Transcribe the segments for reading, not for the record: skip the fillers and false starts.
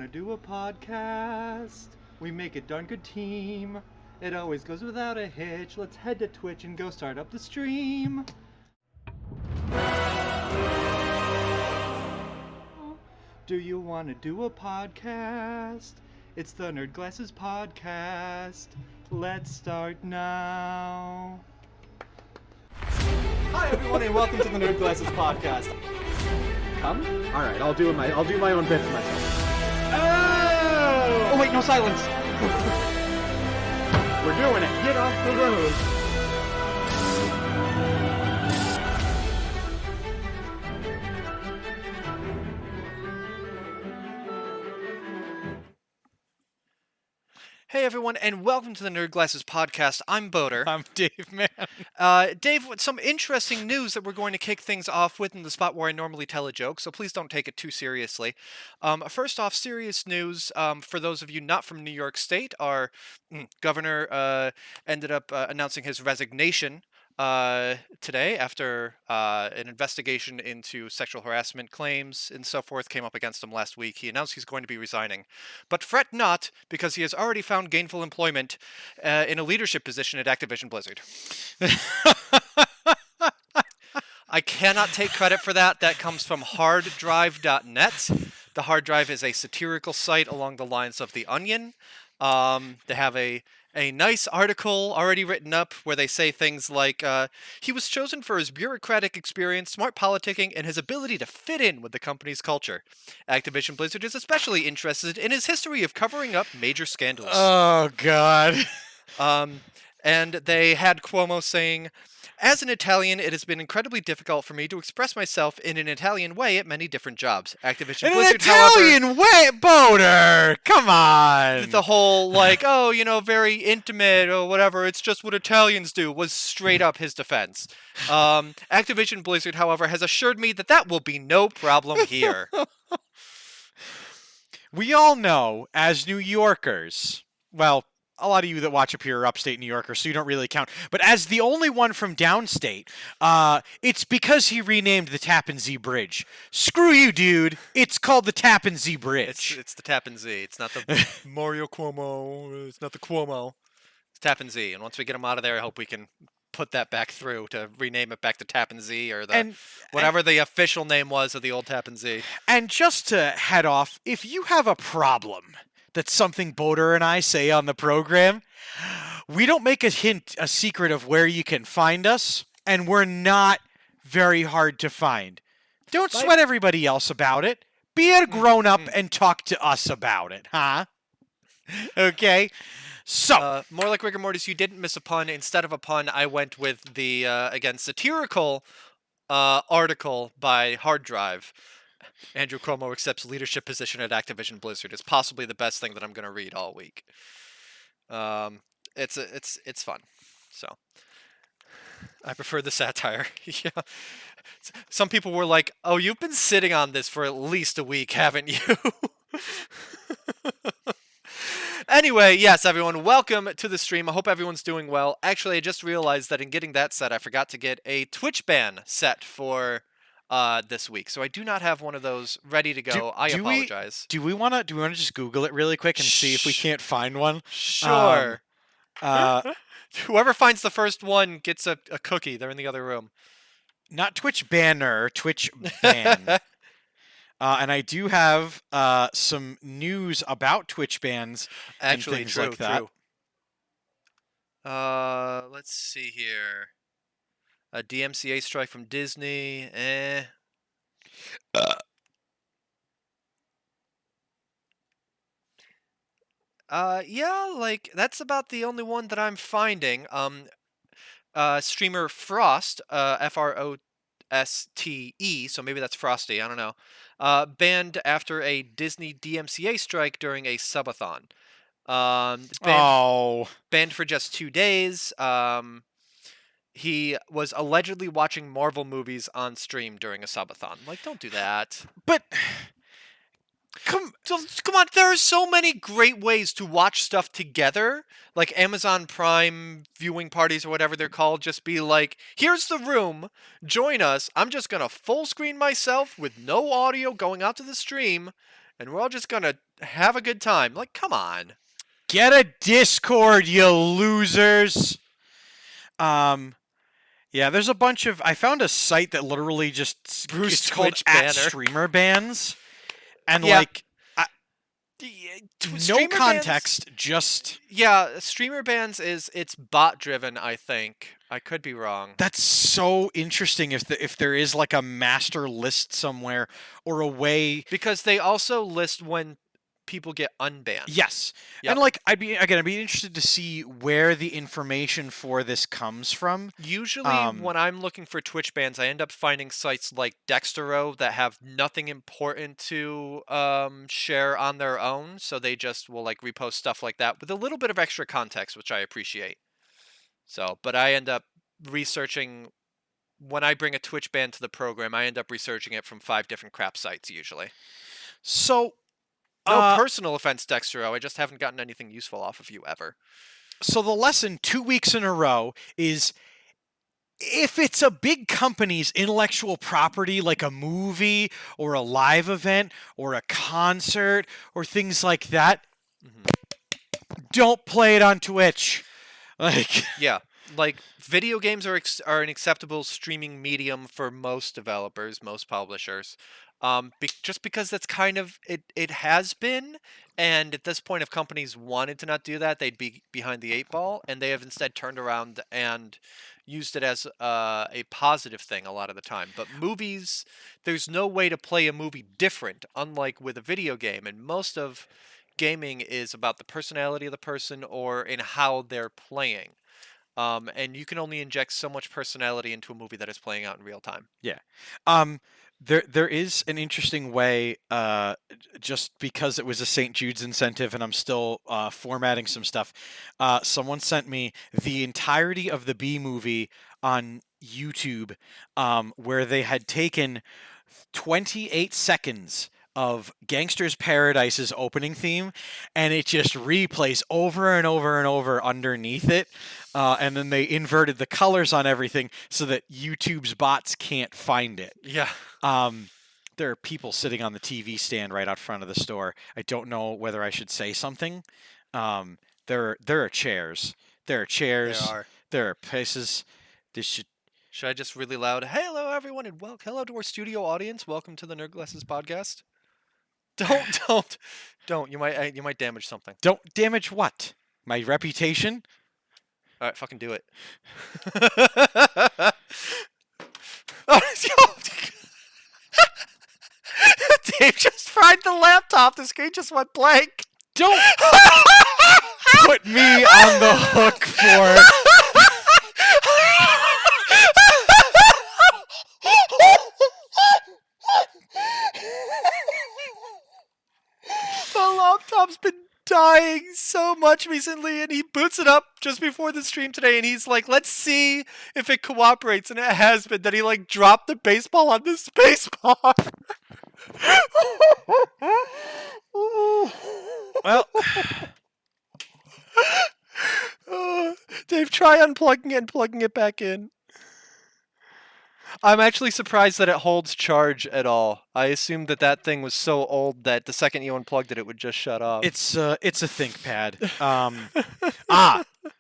want to do a podcast? We make a darn good team. It always goes without a hitch. Let's head to Twitch and go start up the stream. Do you want to do a podcast? It's the Nerd Glasses Podcast. Let's start now. Hi everyone and welcome to the Nerd Glasses Podcast. Come? Alright, I'll do my own bit for myself. Oh wait, no silence. We're doing it. Get off the road. Hey everyone, and welcome to the Nerd Glasses Podcast. I'm Boater. I'm Dave, man. Dave, with some interesting news that we're going to kick things off with in the spot where I normally tell a joke, so please don't take it too seriously. First off, serious news, for those of you not from New York State, our governor ended up announcing his resignation today after an investigation into sexual harassment claims and so forth came up against him last week. He announced he's going to be resigning. But fret not, because he has already found gainful employment in a leadership position at Activision Blizzard. I cannot take credit for that. That comes from harddrive.net. The Hard Drive is a satirical site along the lines of The Onion. They have a nice article already written up where they say things like, he was chosen for his bureaucratic experience, smart politicking, and his ability to fit in with the company's culture. Activision Blizzard is especially interested in his history of covering up major scandals. Oh, God. And they had Cuomo saying, as an Italian, it has been incredibly difficult for me to express myself in an Italian way at many different jobs. Activision Blizzard, Italian way, Boater! Come on! The whole, like, oh, you know, very intimate or whatever, it's just what Italians do, was straight up his defense. Activision Blizzard, however, has assured me that that will be no problem here. We all know, as New Yorkers, well, a lot of you that watch up here are upstate New Yorkers, so you don't really count. But as the only one from downstate, it's because he renamed the Tappan Zee Bridge. Screw you, dude. It's called the Tappan Zee Bridge. It's the Tappan Zee. It's not the Mario Cuomo. It's not the Cuomo. It's Tappan Zee. And once we get him out of there, I hope we can put that back through to rename it back to Tappan Zee or whatever the official name was of the old Tappan Zee. And just to head off, if you have a problem that's something Boater and I say on the program, we don't make a secret of where you can find us, and we're not very hard to find. Don't sweat everybody else about it. Be a grown-up and talk to us about it, huh? Okay? So, more like rigor mortis, you didn't miss a pun. Instead of a pun, I went with the, again, satirical article by Hard Drive. Andrew Cuomo accepts leadership position at Activision Blizzard is possibly the best thing that I'm going to read all week. It's fun. So I prefer the satire. Yeah. Some people were like, "Oh, you've been sitting on this for at least a week, haven't you?" Anyway, yes, everyone, welcome to the stream. I hope everyone's doing well. Actually, I just realized that in getting that set, I forgot to get a Twitch ban set for this week, so I do not have one of those ready to go. I apologize. Do we want to just Google it really quick and see if we can't find one? Sure. Whoever finds the first one gets a cookie. They're in the other room. Not Twitch banner, Twitch ban. And I do have some news about Twitch bans and things like that. Let's see here. A DMCA strike from Disney. Yeah, like, that's about the only one that I'm finding. Streamer Frost, F-R-O-S-T-E, so maybe that's Frosty, I don't know, banned after a Disney DMCA strike during a subathon. Banned for just 2 days. He was allegedly watching Marvel movies on stream during a subathon. Like, don't do that. But come on, there are so many great ways to watch stuff together. Like Amazon Prime viewing parties or whatever they're called. Just be like, here's the room, join us. I'm just gonna full screen myself with no audio going out to the stream, and we're all just gonna have a good time. Like, come on. Get a Discord, you losers. Yeah, there's a bunch of. I found a site that literally just Bruce it's called Twitch banner. @streamerbans, and Yeah. like no Streamer bans- context, just Yeah, streamer bans it's bot driven, I think. I could be wrong. that's so interesting. If there is like a master list somewhere or a way. Because they also list when people get unbanned. Yes, Yep. and like I'd be interested to see where the information for this comes from. Usually, Um, when I'm looking for Twitch bans, I end up finding sites like Dextero that have nothing important to share on their own, so they just will like repost stuff like that with a little bit of extra context, which I appreciate. So, but I end up researching when I bring a Twitch ban to the program. I end up researching it from 5 different crap sites usually. So No personal offense, Dextero. I just haven't gotten anything useful off of you ever. So the lesson 2 weeks in a row is if it's a big company's intellectual property like a movie or a live event or a concert or things like that, don't play it on Twitch. Like Yeah, like video games are an acceptable streaming medium for most developers, most publishers. Just because that's kind of it has been, and at this point, if companies wanted to not do that, they'd be behind the 8 ball, and they have instead turned around and used it as a positive thing a lot of the time. But movies, there's no way to play a movie different, unlike with a video game, and most of gaming is about the personality of the person or in how they're playing. And you can only inject so much personality into a movie that is playing out in real time. yeah. There is an interesting way, just because it was a St. Jude's incentive and I'm still formatting some stuff. Someone sent me the entirety of the B movie on YouTube, where they had taken 28 seconds of Gangster's Paradise's opening theme, and it just replays over and over and over underneath it. And then they inverted the colors on everything so that YouTube's bots can't find it. Yeah. There are people sitting on the TV stand right out front of the store. I don't know whether I should say something. There are chairs. There are chairs. There are. There are places. This should. Should I just really loud, hello everyone, and hello to our studio audience. Welcome to the Nerd Glasses podcast. Don't. You might damage something. Don't damage what? My reputation? All right, fucking do it. Dave just fried the laptop. The screen just went blank. Don't put me on the hook for. The laptop's been dying so much recently, and he boots it up just before the stream today, and he's like, let's see if it cooperates, and it has been. Then he like dropped the baseball on the space bar. Well, Dave, try unplugging it and plugging it back in. I'm actually surprised that it holds charge at all. I assumed that thing was so old that the second you unplugged it, it would just shut off. it's a ThinkPad.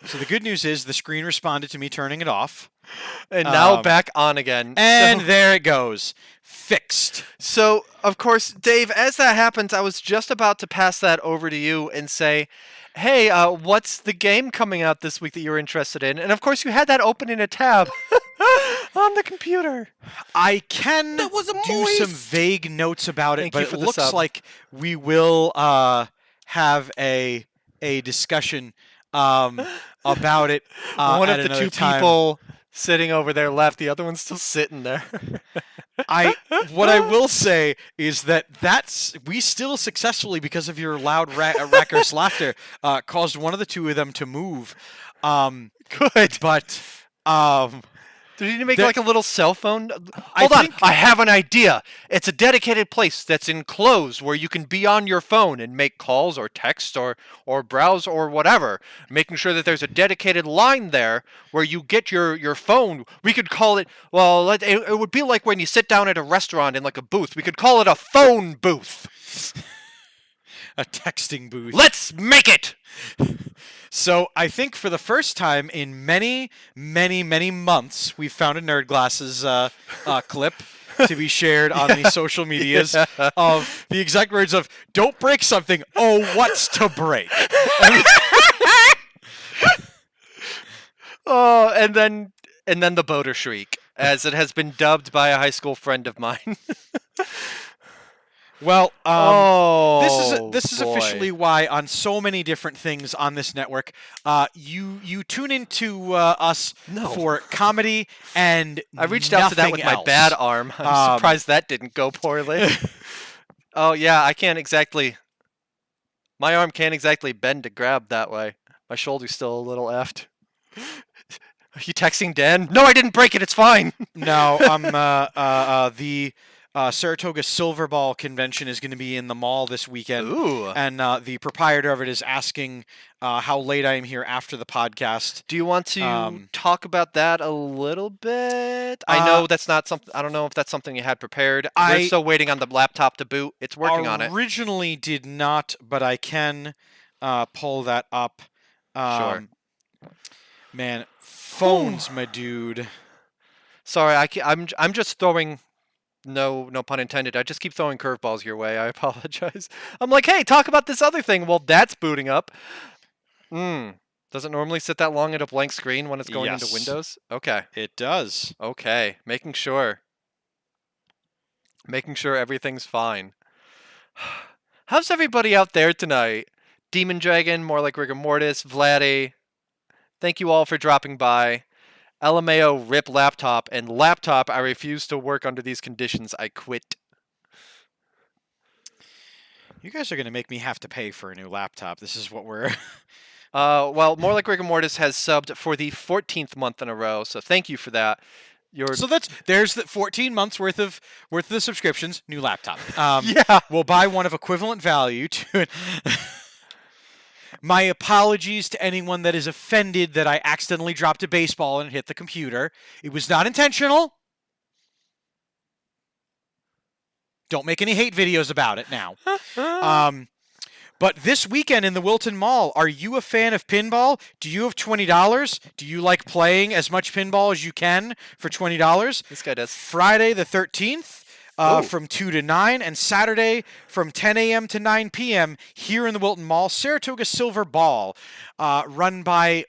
So the good news is the screen responded to me turning it off. And now back on again. And there it goes. Fixed. So, of course, Dave, as that happens, I was just about to pass that over to you and say, hey, what's the game coming out this week that you're interested in? And, of course, you had that open in a tab on the computer. I can do some vague notes about it, Thank you but for it the looks sub. like we will have a discussion about it One at of the another two time. people sitting over there left. The other one's still sitting there. What I will say is that we still successfully, because of your loud raucous laughter, caused one of the two of them to move. Good. But Did he make There- like a little cell phone? I Hold on, think- I have an idea. It's a dedicated place that's enclosed where you can be on your phone and make calls or text or browse or whatever. Making sure that there's a dedicated line there where you get your phone. We could call it, well, it would be like when you sit down at a restaurant in like a booth. We could call it a phone booth. a texting booth. Let's make it! So I think for the first time in many, many, many months, we found a Nerd Glasses clip to be shared on the social medias of the exact words of "Don't break something. Oh, what's to break?" Oh, and then the boater shriek, as it has been dubbed by a high school friend of mine. Well, Oh, this is boy. officially why on so many different things on this network, you tune into us No. for comedy and I reached out to that with my bad else. arm. I'm surprised that didn't go poorly. Oh yeah, I can't exactly. My arm can't exactly bend to grab that way. My shoulder's still a little effed. Are you texting Dan? No, I didn't break it. It's fine. No, the Saratoga Silver Ball convention is going to be in the mall this weekend. Ooh. And the proprietor of it is asking how late I am here after the podcast. Do you want to talk about that a little bit? I know that's not something. I don't know if that's something you had prepared. We're still waiting on the laptop to boot. It's working on it. Originally did not, but I can pull that up. Sure. Man, phones, my dude. Sorry, I'm just throwing. No pun intended. I just keep throwing curveballs your way. I apologize. I'm like, hey, talk about this other thing. Well, that's booting up. Does it normally sit that long at a blank screen when it's going into Windows? Okay. It does. Okay. Making sure. Making sure everything's fine. How's everybody out there tonight? Demon Dragon, more like Rigor Mortis, Vladdy. Thank you all for dropping by. LMAO, rip laptop, and laptop, I refuse to work under these conditions. I quit. You guys are going to make me have to pay for a new laptop. This is what we're... Well, more like Rigor Mortis has subbed for the 14th month in a row, so thank you for that. So there's the 14 months worth of the subscriptions, new laptop. Yeah. We'll buy one of equivalent value to it. My apologies to anyone that is offended that I accidentally dropped a baseball and it hit the computer. It was not intentional. Don't make any hate videos about it now. But this weekend in the Wilton Mall, are you a fan of pinball? Do you have $20? Do you like playing as much pinball as you can for $20? This guy does. Friday the 13th. From 2 to 9, and Saturday from 10 a.m. to 9 p.m. here in the Wilton Mall, Saratoga Silver Ball, run by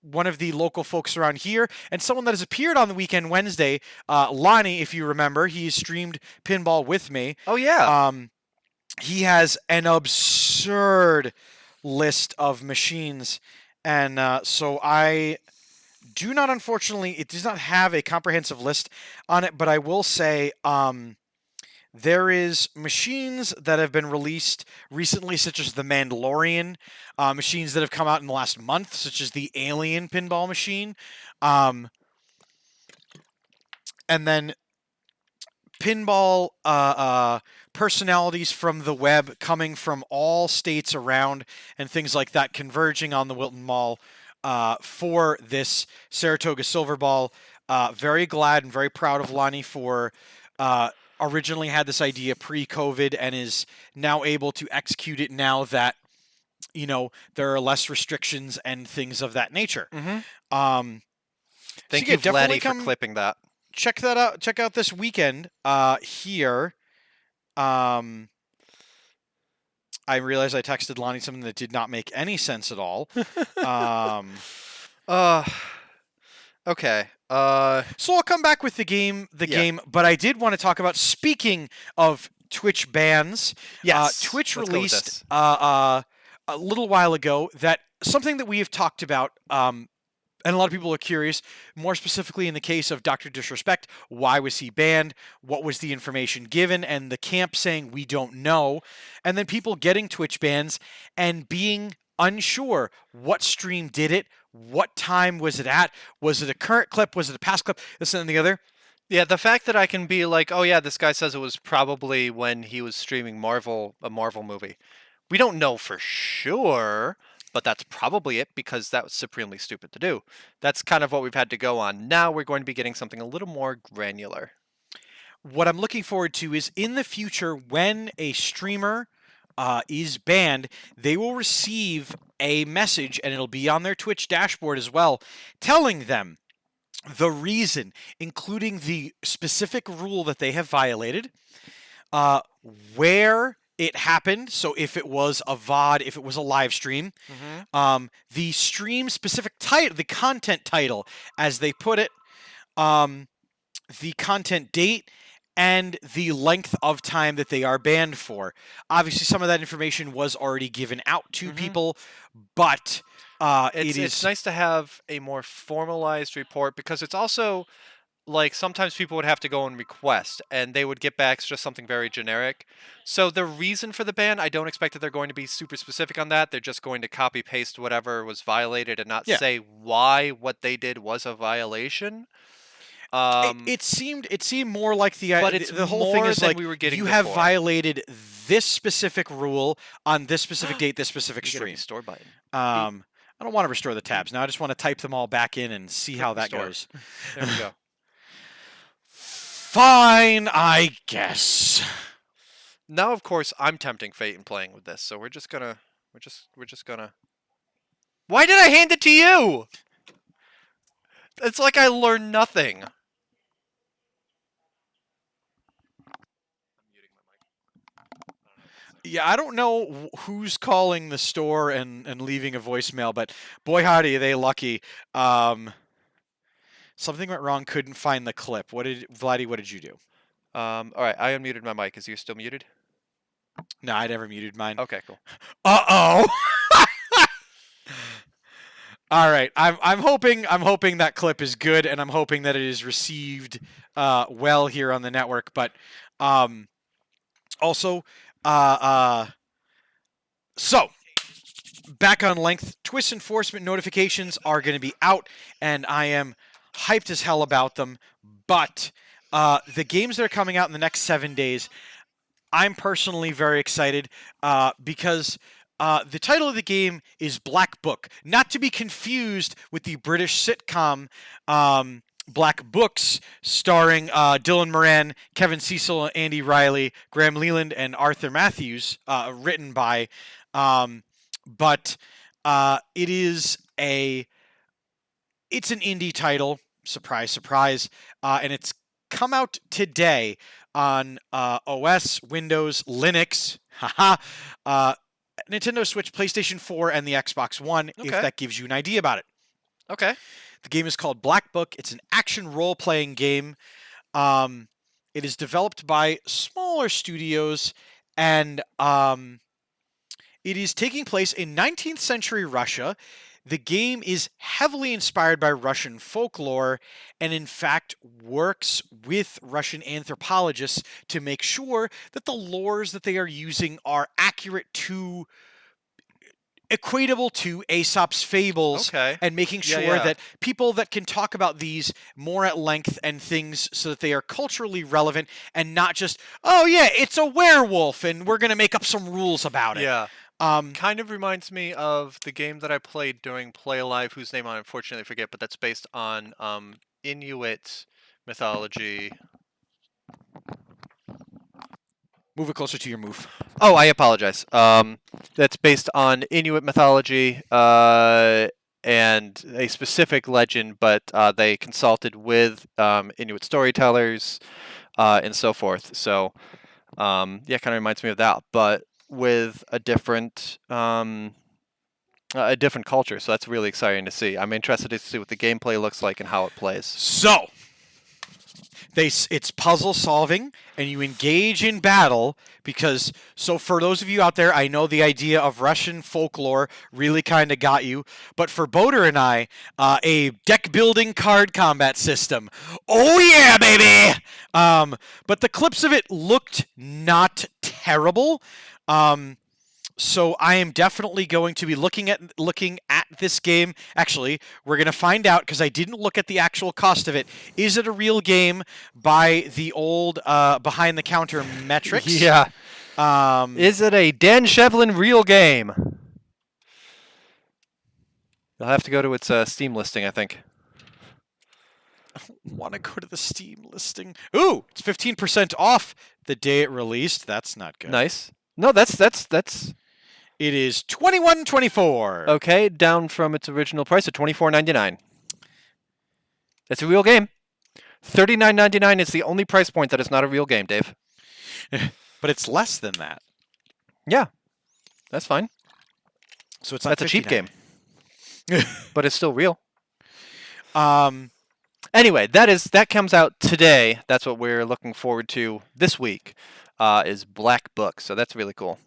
one of the local folks around here, and someone that has appeared on the weekend Wednesday, Lonnie, if you remember. He streamed pinball with me. Oh, yeah. He has an absurd list of machines, and so I... do not, unfortunately, it does not have a comprehensive list on it, but I will say there is machines that have been released recently, such as the Mandalorian, machines that have come out in the last month, such as the Alien pinball machine, and then pinball personalities from the web coming from all states around and things like that converging on the Wilton Mall for this Saratoga Silver Ball. Very glad and very proud of Lonnie for originally had this idea pre-COVID and is now able to execute it now that, you know, there are less restrictions and things of that nature. Thank you, Vladdy, for clipping that. Check that out. Check out this weekend here. I realized I texted Lonnie something that did not make any sense at all. Okay. So I'll come back with the game, but I did want to talk about, speaking of Twitch bans, Yes. Twitch Let's go with released a little while ago that something that we have talked about, and a lot of people are curious, more specifically in the case of Dr. Disrespect, why was he banned? What was the information given? And the camp saying, we don't know. And then people getting Twitch bans and being unsure what stream did it, what time was it at, was it a current clip, was it a past clip, this and the other. Yeah, the fact that I can be like, oh yeah, this guy says it was probably when he was streaming a Marvel movie. We don't know for sure, but that's probably it because that was supremely stupid to do. That's kind of what we've had to go on. Now we're going to be getting something a little more granular. What I'm looking forward to is in the future when a streamer is banned, they will receive a message, and it'll be on their Twitch dashboard as well, telling them the reason, including the specific rule that they have violated, where it happened. So if it was a VOD, if it was a live stream, the stream specific title, the content title, as they put it, the content date, and the length of time that they are banned for. Obviously, some of that information was already given out to people, but it's nice to have a more formalized report, because it's also like sometimes people would have to go and request, and they would get back just something very generic. So the reason for the ban, I don't expect that they're going to be super specific on that. They're just going to copy paste whatever was violated and not say why what they did was a violation. It seemed more like But it's the whole thing more is than like we were getting you have before. violated this specific rule on this specific date, this specific You get a stream. restore button. I don't want to restore the tabs now. I just want to type them all back in and see how that restore. goes. There we go. Fine, I guess. Now, of course, I'm tempting fate in playing with this, so we're just gonna. Why did I hand it to you? It's like I learned nothing. Yeah, I don't know who's calling the store and leaving a voicemail, but boy howdy, are they lucky. Something went wrong, couldn't find the clip. Vladdy, what did you do? All right, I unmuted my mic. Is you still muted? No, I never muted mine. Okay, cool. Uh-oh. All right, I'm hoping that clip is good, and I'm hoping that it is received well here on the network. But also, so back on length, Twist enforcement notifications are going to be out, and I am hyped as hell about them. But the games that are coming out in the next 7 days, I'm personally very excited because the title of the game is Black Book, not to be confused with the British sitcom Black Books, starring Dylan Moran, Kevin Cecil, Andy Riley, Graham Leland, and Arthur Matthews, written by. But it is it's an indie title, surprise, surprise, and it's come out today on OS, Windows, Linux, Nintendo Switch, PlayStation 4, and the Xbox One, if that gives you an idea about it. Okay. The game is called Black Book. It's an action role-playing game. It is developed by smaller studios, and it is taking place in 19th century Russia. The game is heavily inspired by Russian folklore and, in fact, works with Russian anthropologists to make sure that the lores that they are using are accurate to, equatable to Aesop's fables, and making sure that people that can talk about these more at length and things so that they are culturally relevant and not just, oh yeah, it's a werewolf and we're going to make up some rules about it. Yeah. Kind of reminds me of the game that I played during Play Alive, whose name I unfortunately forget, but that's based on Inuit mythology. Move it closer to your move. Oh, I apologize. That's based on Inuit mythology and a specific legend, but they consulted with Inuit storytellers and so forth. So, yeah, kind of reminds me of that, but with a different culture. So that's really exciting to see. I'm interested to see what the gameplay looks like and how it plays. So, it's puzzle solving, and you engage in battle because, so for those of you out there, I know the idea of Russian folklore really kind of got you, but for Boater and I, a deck building card combat system. Oh yeah, baby! But the clips of it looked not terrible. So I am definitely going to be looking at this game. Actually, we're going to find out because I didn't look at the actual cost of it. Is it a real game by the old behind-the-counter metrics? Yeah. Is it a Dan Shevlin real game? You'll have to go to its Steam listing, I think. I don't want to go to the Steam listing. Ooh, it's 15% off the day it released. That's not good. Nice. No, that's It is $21.24. okay. Down from its original price of $24.99. It's a real game. $39.99 is the only price point that is not a real game, Dave. But it's less than that. Yeah, that's fine. So it's not That's a cheap game, $59. but it's still real. Um, Anyway, that comes out today. That's what we're looking forward to this week. Is Black Book. So that's really cool.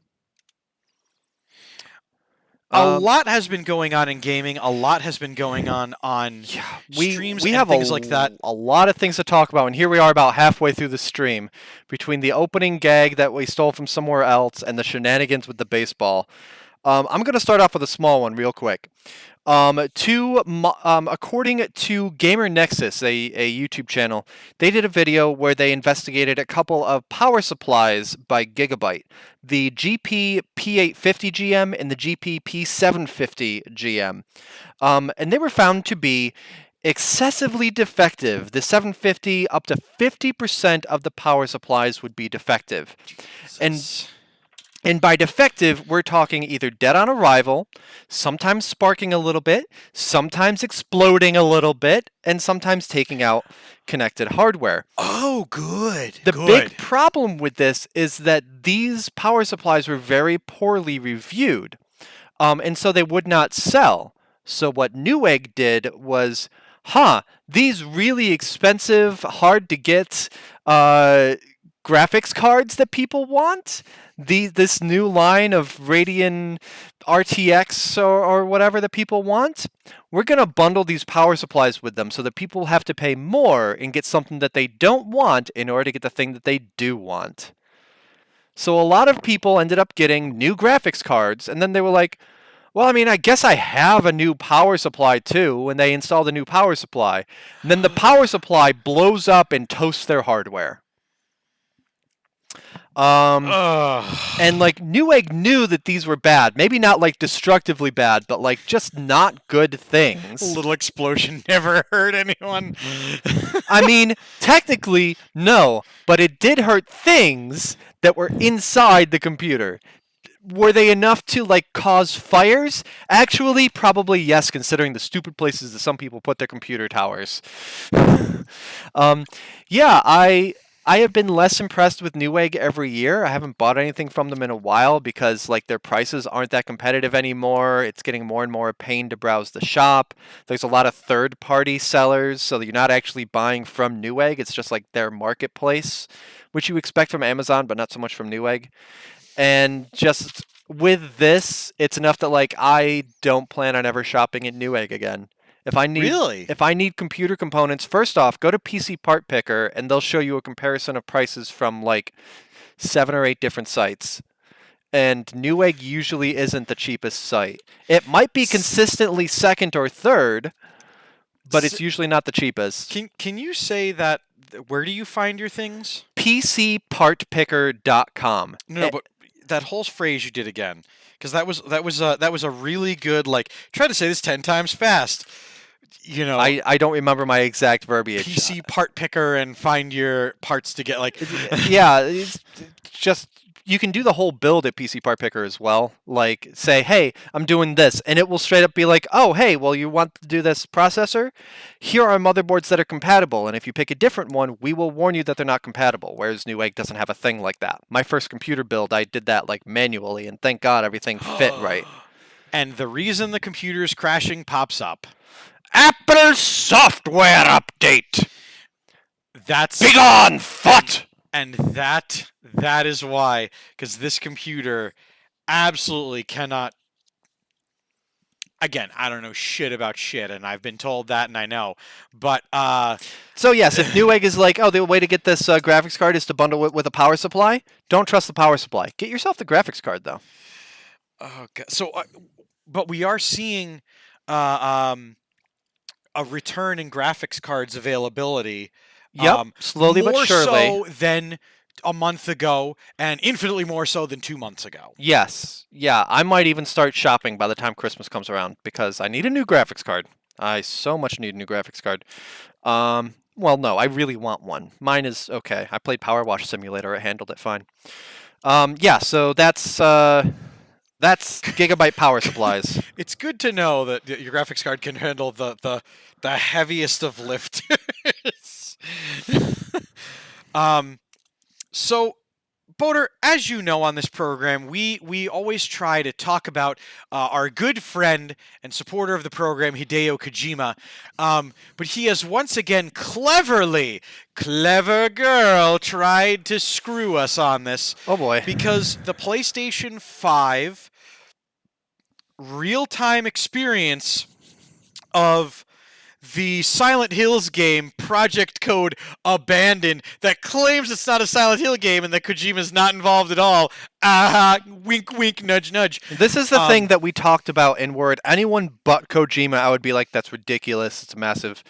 a lot has been going on in gaming. A lot has been going on streams and things like that. A lot of things to talk about, and here we are about halfway through the stream. Between the opening gag that we stole from somewhere else and the shenanigans with the baseball, I'm going to start off with a small one real quick. According to Gamer Nexus, a YouTube channel, they did a video where they investigated a couple of power supplies by gigabyte. The GP P850 GM and the GP P750 GM. And they were found to be excessively defective. The 750, up to 50% of the power supplies would be defective. And by defective, we're talking either dead on arrival, sometimes sparking a little bit, sometimes exploding a little bit, and sometimes taking out connected hardware. Oh, good. The big problem with this is that these power supplies were very poorly reviewed, and so they would not sell. So what Newegg did was, these really expensive, hard to get graphics cards that people want, this new line of Radeon RTX or whatever that people want, we're going to bundle these power supplies with them so that people have to pay more and get something that they don't want in order to get the thing that they do want. So a lot of people ended up getting new graphics cards, and then they were like, well, I mean, I guess I have a new power supply too, and they installed a new power supply. And then the power supply blows up and toasts their hardware. And like Newegg knew that these were bad. Maybe not like destructively bad, but like just not good things. A little explosion never hurt anyone. I mean, technically, no, but it did hurt things that were inside the computer. Were they enough to like cause fires? Actually, probably yes, considering the stupid places that some people put their computer towers. I have been less impressed with Newegg every year. I haven't bought anything from them in a while because like their prices aren't that competitive anymore. It's getting more and more a pain to browse the shop. There's a lot of third-party sellers, so that you're not actually buying from Newegg. It's just like their marketplace, which you expect from Amazon, but not so much from Newegg. And just with this, it's enough that like I don't plan on ever shopping at Newegg again. If I need computer components, first off, go to PC Part Picker and they'll show you a comparison of prices from like 7 or 8 different sites. And Newegg usually isn't the cheapest site. It might be consistently second or third, but it's usually not the cheapest. Can you say that? Where do you find your things? PCPartPicker.com. No, but that whole phrase you did again, because that was a really good, like, try to say this 10 times fast. You know, I don't remember my exact verbiage. PC Part Picker and find your parts to get like. Yeah, it's just you can do the whole build at PC Part Picker as well. Like say, hey, I'm doing this, and it will straight up be like, oh, hey, well, you want to do this processor? Here are motherboards that are compatible, and if you pick a different one, we will warn you that they're not compatible. Whereas Newegg doesn't have a thing like that. My first computer build, I did that like manually, and thank God everything fit right. And the reason the computer is crashing pops up. Apple software update. That's big on foot. And that is why, because this computer absolutely cannot. Again, I don't know shit about shit, and I've been told that, and I know. But so yes, if Newegg is like, oh, the way to get this graphics card is to bundle it with a power supply, don't trust the power supply. Get yourself the graphics card though. Oh God. So, but we are seeing a return in graphics cards availability. Yep, slowly but surely. More so than a month ago, and infinitely more so than 2 months ago. Yes. Yeah, I might even start shopping by the time Christmas comes around, because I need a new graphics card. I so much need a new graphics card. Well, no, I really want one. Mine is okay. I played Power Wash Simulator. It handled it fine. Yeah, so that's gigabyte power supplies. It's good to know that your graphics card can handle the heaviest of lifters. um, so Boater, as you know on this program, we always try to talk about our good friend and supporter of the program, Hideo Kojima. But he has once again clever girl, tried to screw us on this. Oh boy. Because the PlayStation 5 real-time experience of the Silent Hills game Project Code Abandoned that claims it's not a Silent Hill game and that Kojima's not involved at all. Wink, wink, nudge, nudge. This is the thing that we talked about in Word. Anyone but Kojima, I would be like, that's ridiculous. It's a massive,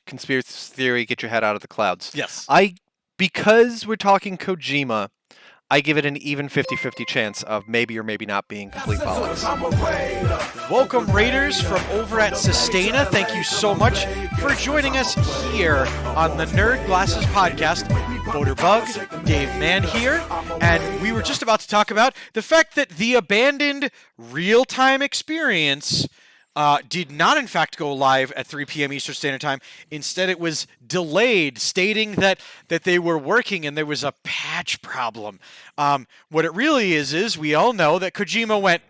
conspiracy theory. Get your head out of the clouds. Yes. Because we're talking Kojima, I give it an even 50-50 chance of maybe or maybe not being complete followers. Welcome, Raiders, from over at Sustaina. Thank you so much for joining us here on the Nerd Glasses podcast. Boater Bug, Dave Mann here, and we were just about to talk about the fact that the abandoned real-time experience did not, in fact, go live at 3 p.m. Eastern Standard Time. Instead, it was delayed, stating that they were working and there was a patch problem. What it really is we all know that Kojima went,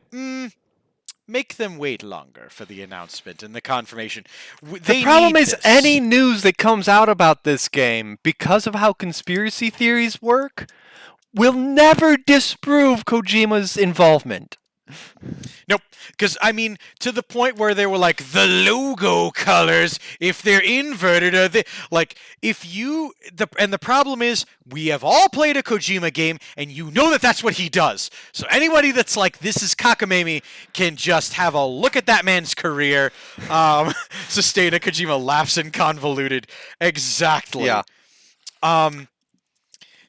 make them wait longer for the announcement and the confirmation. The problem is any news that comes out about this game, because of how conspiracy theories work, will never disprove Kojima's involvement. Nope, because to the point where they were like the logo colors, if they're inverted, or the problem is we have all played a Kojima game, and you know that that's what he does. So anybody that's like this is cockamamie can just have a look at that man's career. Sustaina Kojima laughs and convoluted. Exactly. Yeah.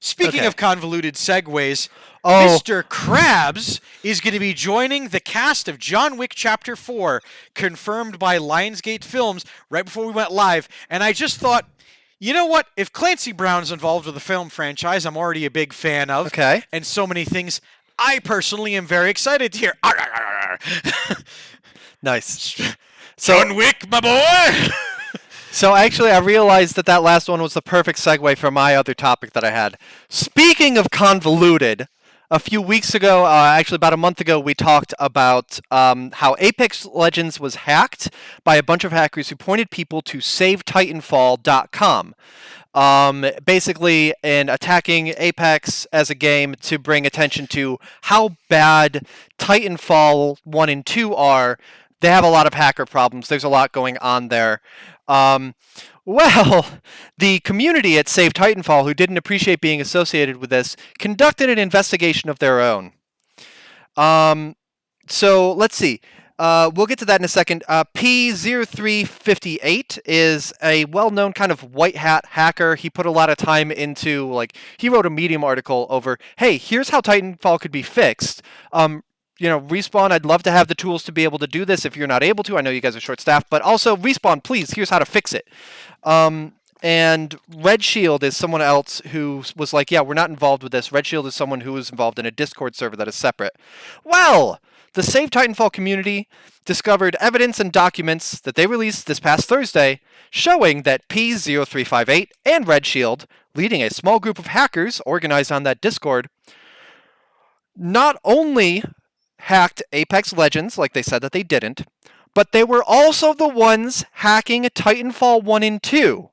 Speaking of convoluted segues. Oh. Mr. Krabs is going to be joining the cast of John Wick Chapter 4, confirmed by Lionsgate Films right before we went live. And I just thought, you know what? If Clancy Brown's involved with the film franchise, I'm already a big fan of. Okay. And so many things, I personally am very excited to hear. Nice. John Wick, my boy! So actually, I realized that last one was the perfect segue for my other topic that I had. Speaking of convoluted, a few weeks ago, actually about a month ago, we talked about how Apex Legends was hacked by a bunch of hackers who pointed people to SaveTitanfall.com. Basically, in attacking Apex as a game to bring attention to how bad Titanfall 1 and 2 are. They have a lot of hacker problems. There's a lot going on there. Well, the community at Save Titanfall, who didn't appreciate being associated with this, conducted an investigation of their own. So let's see. We'll get to that in a second. P0358 is a well-known kind of white hat hacker. He put a lot of time into, he wrote a Medium article over, hey, here's how Titanfall could be fixed. Respawn, I'd love to have the tools to be able to do this if you're not able to. I know you guys are short-staffed, but also, Respawn, please, here's how to fix it. And Red Shield is someone else who was like, yeah, we're not involved with this. Red Shield is someone who is involved in a Discord server that is separate. Well, the Save Titanfall community discovered evidence and documents that they released this past Thursday showing that P0358 and Red Shield, leading a small group of hackers organized on that Discord, not only hacked Apex Legends like they said that they didn't, but they were also the ones hacking Titanfall 1 and 2.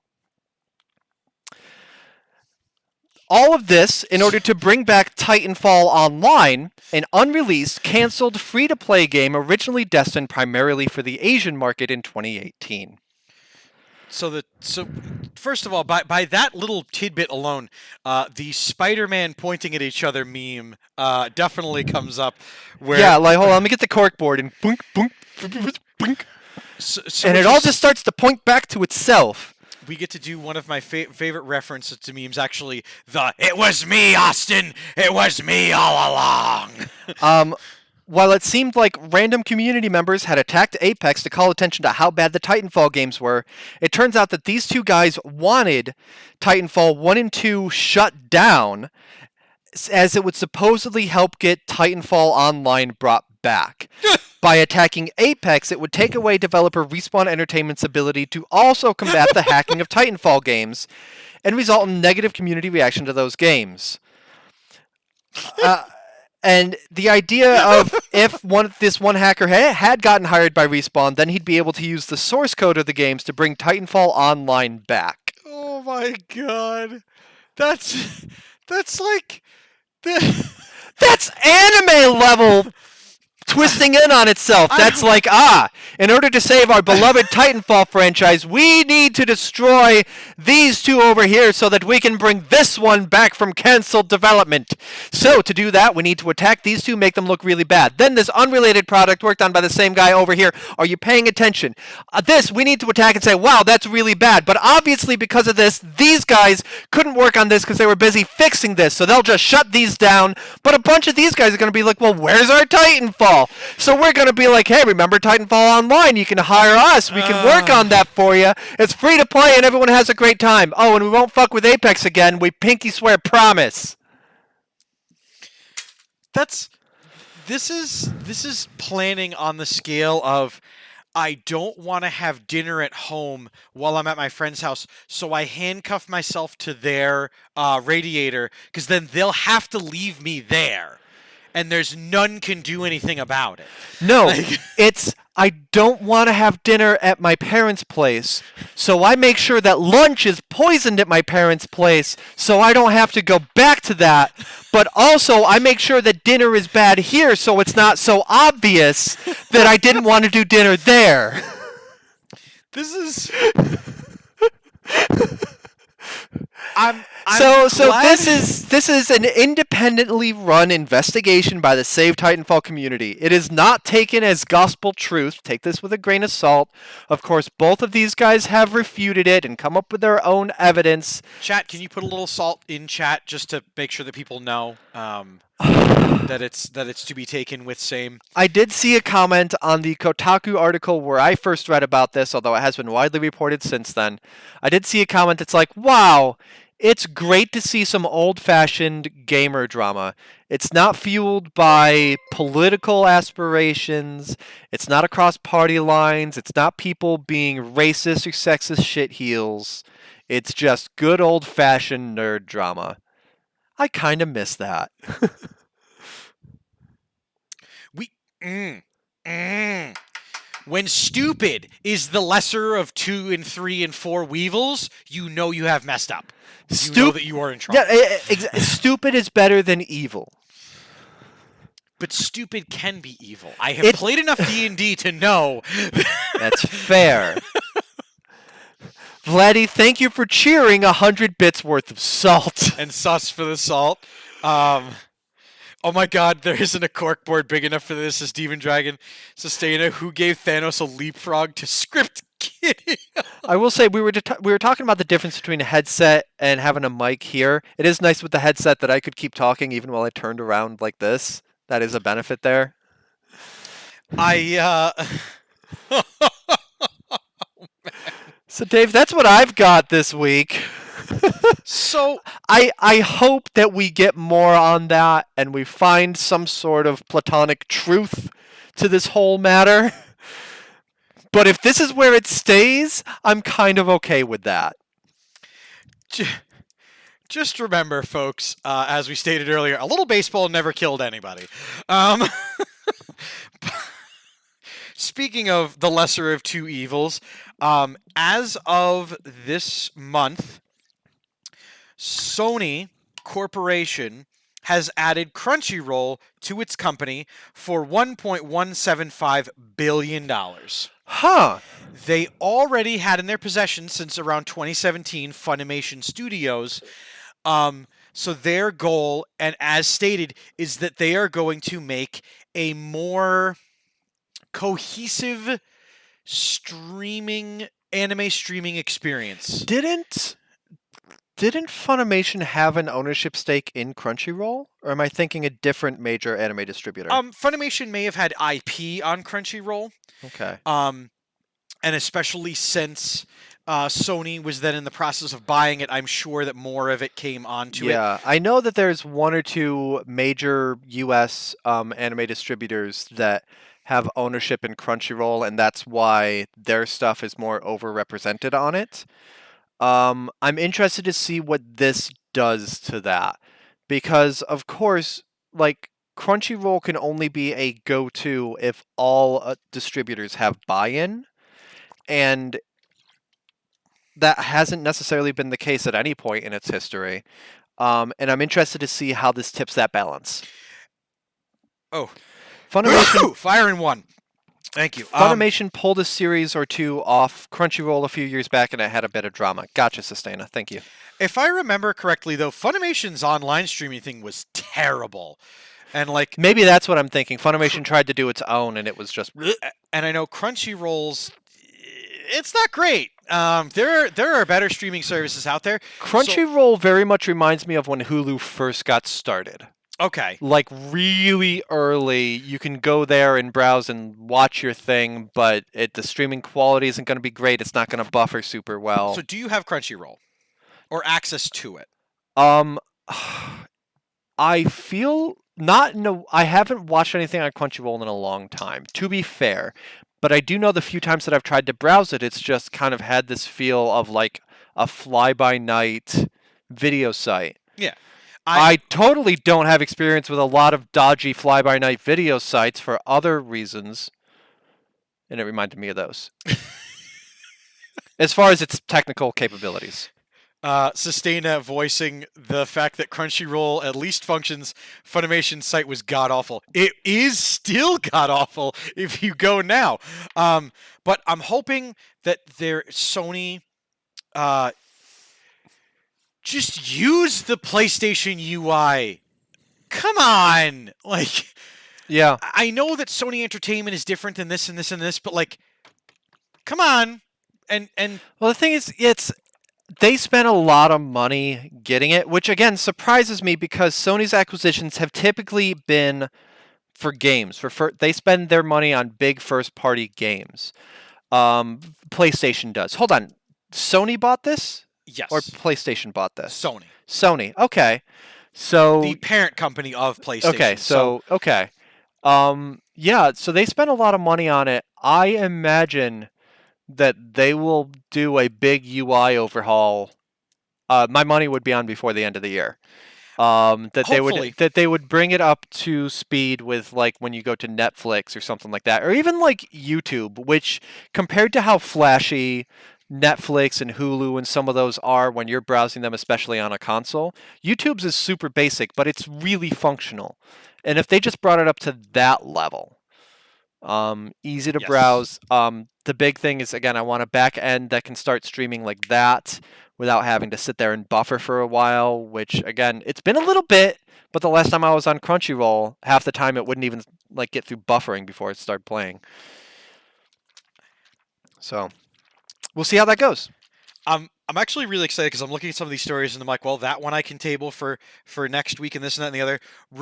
All of this in order to bring back Titanfall Online, an unreleased, canceled, free-to-play game originally destined primarily for the Asian market in 2018. So first of all, by that little tidbit alone, the Spider-Man pointing at each other meme definitely comes up. Hold on, let me get the corkboard and boink, boink, boink, boink. And it all just starts to point back to itself. We get to do one of my favorite references to memes, actually, "It was me, Austin! It was me all along!" While it seemed like random community members had attacked Apex to call attention to how bad the Titanfall games were, it turns out that these two guys wanted Titanfall 1 and 2 shut down as it would supposedly help get Titanfall Online brought back. By attacking Apex, it would take away developer Respawn Entertainment's ability to also combat the hacking of Titanfall games and result in negative community reaction to those games. And the idea of if this one hacker had gotten hired by Respawn, then he'd be able to use the source code of the games to bring Titanfall Online back. Oh my god. That's like That's anime level twisting in on itself. That's like, in order to save our beloved Titanfall franchise, we need to destroy these two over here so that we can bring this one back from canceled development. So to do that, we need to attack these two, make them look really bad. Then this unrelated product worked on by the same guy over here. Are you paying attention? This, we need to attack and say, wow, that's really bad. But obviously because of this, these guys couldn't work on this because they were busy fixing this. So they'll just shut these down. But a bunch of these guys are going to be like, well, where's our Titanfall? So we're going to be like, hey, remember Titanfall Online? You can hire us. We can work on that for you. It's free to play and everyone has a great time. Oh, and we won't fuck with Apex again. We pinky swear promise. This is planning on the scale of I don't want to have dinner at home while I'm at my friend's house, so I handcuff myself to their radiator because then they'll have to leave me there. And there's none can do anything about it. No, it's I don't want to have dinner at my parents' place, so I make sure that lunch is poisoned at my parents' place, so I don't have to go back to that. But also, I make sure that dinner is bad here, so it's not so obvious that I didn't want to do dinner there. This is. So this is an independently run investigation by the Save Titanfall community. It is not taken as gospel truth. Take this with a grain of salt. Of course, both of these guys have refuted it and come up with their own evidence. Chat, can you put a little salt in chat just to make sure that people know that it's to be taken with same? I did see a comment on the Kotaku article where I first read about this, although it has been widely reported since then. I did see a comment that's like, wow, it's great to see some old-fashioned gamer drama. It's not fueled by political aspirations. It's not across party lines. It's not people being racist or sexist shitheels. It's just good old-fashioned nerd drama. I kind of miss that. When stupid is the lesser of 2 and 3 and 4 weevils, you know you have messed up. You know that you are in trouble. Yeah, stupid is better than evil. But stupid can be evil. I have played enough D&D to know. That's fair. Vladdy, thank you for cheering 100 bits worth of salt. And sus for the salt. Oh my god, there isn't a corkboard big enough for this as Demon Dragon Sustainer who gave Thanos a leapfrog to script Kitty. I will say we were talking about the difference between a headset and having a mic here. It is nice with the headset that I could keep talking even while I turned around like this. That is a benefit there. So Dave, that's what I've got this week. So I hope that we get more on that and we find some sort of platonic truth to this whole matter. But if this is where it stays, I'm kind of okay with that. Just remember, folks, as we stated earlier, a little baseball never killed anybody. Speaking of the lesser of two evils, as of this month, Sony Corporation has added Crunchyroll to its company for $1.175 billion. Huh. They already had in their possession since around 2017 Funimation Studios. So their goal, and as stated, is that they are going to make a more cohesive anime streaming experience. Didn't Funimation have an ownership stake in Crunchyroll? Or am I thinking a different major anime distributor? Funimation may have had IP on Crunchyroll. Okay. and especially since Sony was then in the process of buying it, I'm sure that more of it came onto it. Yeah, I know that there's one or two major U.S. Anime distributors that have ownership in Crunchyroll, and that's why their stuff is more overrepresented on it. I'm interested to see what this does to that, because of course, like Crunchyroll can only be a go-to if all distributors have buy-in, and that hasn't necessarily been the case at any point in its history. And I'm interested to see how this tips that balance. Oh, Funimation, fire in one. Thank you. Funimation pulled a series or two off Crunchyroll a few years back, and it had a bit of drama. Gotcha, Sustaina. Thank you. If I remember correctly, though, Funimation's online streaming thing was terrible, and like Maybe that's what I'm thinking. Funimation tried to do its own, and it was just. and I know Crunchyroll's, it's not great. There are better streaming services out there. Crunchyroll very much reminds me of when Hulu first got started. Okay. Like really early, you can go there and browse and watch your thing, but the streaming quality isn't going to be great. It's not going to buffer super well. So do you have Crunchyroll or access to it? I feel not no. I haven't watched anything on Crunchyroll in a long time, to be fair. But I do know the few times that I've tried to browse it, it's just kind of had this feel of like a fly-by-night video site. Yeah. I totally don't have experience with a lot of dodgy fly-by-night video sites for other reasons. And it reminded me of those. As far as its technical capabilities. Sustaina voicing the fact that Crunchyroll at least functions. Funimation's site was god awful. It is still god awful if you go now. But I'm hoping that Sony just use the PlayStation UI. Come on, like. Yeah. I know that Sony Entertainment is different than this and this and this, but like, come on. And well, the thing is, they spent a lot of money getting it, which again surprises me because Sony's acquisitions have typically been for games. They spend their money on big first-party games. PlayStation does. Hold on, Sony bought this? yes, Or PlayStation bought this? Sony, Sony. Okay. So the parent company of PlayStation. okay. Okay. Yeah. So they spent a lot of money on it. I imagine that they will do a big UI overhaul. My money would be on before the end of the year. Hopefully. They would bring it up to speed with like when you go to Netflix or something like that, or even like YouTube, which compared to how flashy Netflix and Hulu and some of those are when you're browsing them, especially on a console, YouTube's is super basic, but it's really functional. And if they just brought it up to that level, easy to Yes. browse. The big thing is, again, I want a back end that can start streaming like that without having to sit there and buffer for a while, which again, it's been a little bit, but the last time I was on Crunchyroll, half the time it wouldn't even like get through buffering before it started playing. So we'll see how that goes. I'm actually really excited because I'm looking at some of these stories and I'm like, well, that one I can table for next week and this and that and the other.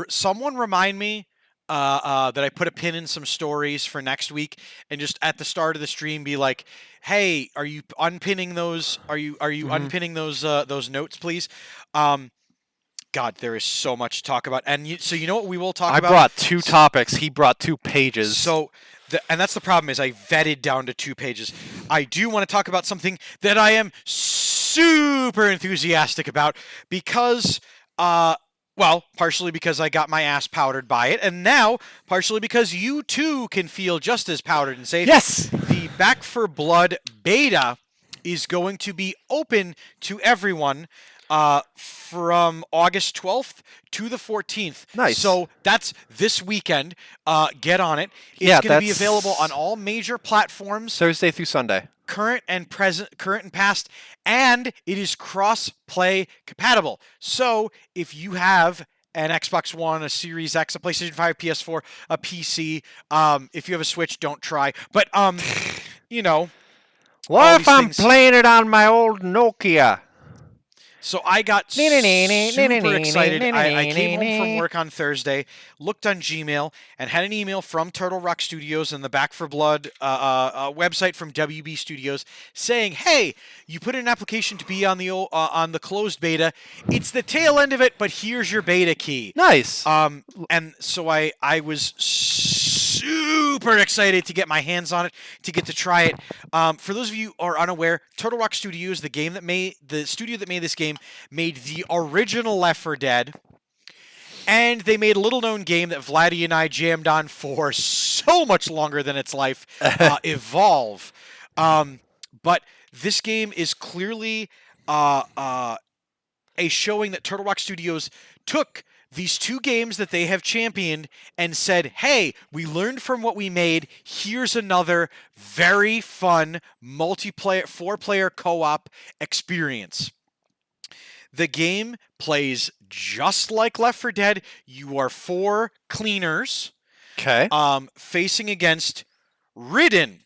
Someone remind me that I put a pin in some stories for next week and just at the start of the stream be like, hey, are you unpinning those? Are you unpinning those notes, please? God, there is so much to talk about, and so you know what we will talk about. I brought 2 topics. He brought 2 pages. So. And that's the problem is I vetted down to 2 pages. I do want to talk about something that I am super enthusiastic about because, well, partially because I got my ass powdered by it, and now partially because you too can feel just as powdered and safe. Yes! The Back4Blood beta is going to be open to everyone from August 12th to the 14th. Nice. So that's this weekend. Get on it. It's going to be available on all major platforms. Thursday through Sunday. Current and past, and it is cross-play compatible. So if you have an Xbox One, a Series X, a PlayStation 5, PS4, a PC, if you have a Switch, don't try. But you know, what if I'm playing it on my old Nokia? So I got super excited. I came home from work on Thursday, looked on Gmail, and had an email from Turtle Rock Studios and the Back4Blood website from WB Studios saying, "Hey, you put in an application to be on the closed beta. It's the tail end of it, but here's your beta key." Nice. And so I was super excited to get my hands on it, to get to try it. For those of you who are unaware, Turtle Rock Studios, the studio that made this game, made the original Left 4 Dead, and they made a little-known game that Vladdy and I jammed on for so much longer than its life, Evolve. But this game is clearly a showing that Turtle Rock Studios took these two games that they have championed and said, "Hey, we learned from what we made. Here's another very fun multiplayer, 4-player co-op experience." The game plays just like Left 4 Dead. You are 4 cleaners Okay. facing against ridden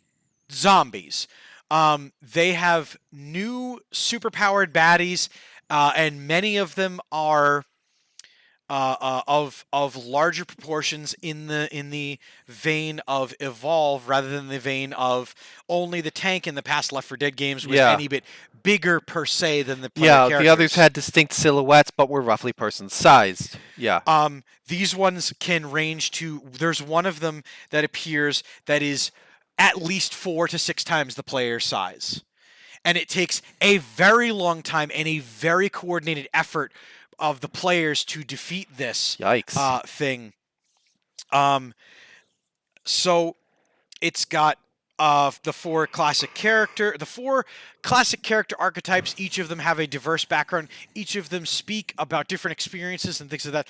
zombies. They have new superpowered baddies, and many of them are of larger proportions in the vein of Evolve, rather than the vein of only the tank in the past Left 4 Dead games was Yeah. any bit bigger per se than the player Yeah, characters. the others had distinct silhouettes, but were roughly person-sized. Yeah. These ones can range to. There's one of them that appears that is at least 4 to 6 times the player size, and it takes a very long time and a very coordinated effort of the players to defeat this Yikes. thing. So it's got the four classic character archetypes. Each of them have a diverse background. Each of them speak about different experiences and things like that.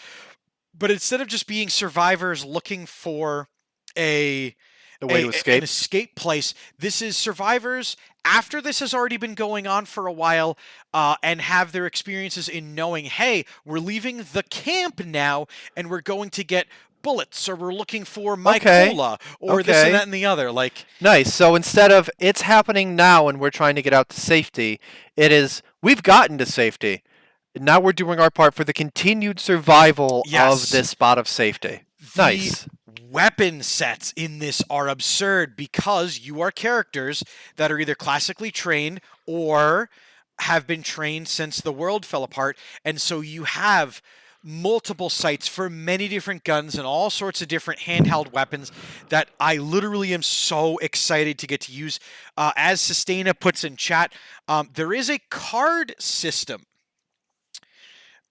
But instead of just being survivors looking for The way to escape. an escape place, this is survivors after this has already been going on for a while, and have their experiences in knowing, hey, we're leaving the camp now and we're going to get bullets, or we're looking for my cola, or this and that and the other. Like, Nice. So instead of it's happening now and we're trying to get out to safety, it is we've gotten to safety. Now we're doing our part for the continued survival Yes. of this spot of safety. Nice. The weapon sets in this are absurd because you are characters that are either classically trained or have been trained since the world fell apart, and so you have multiple sights for many different guns and all sorts of different handheld weapons that I literally am so excited to get to use. As Sustaina puts in chat, there is a card system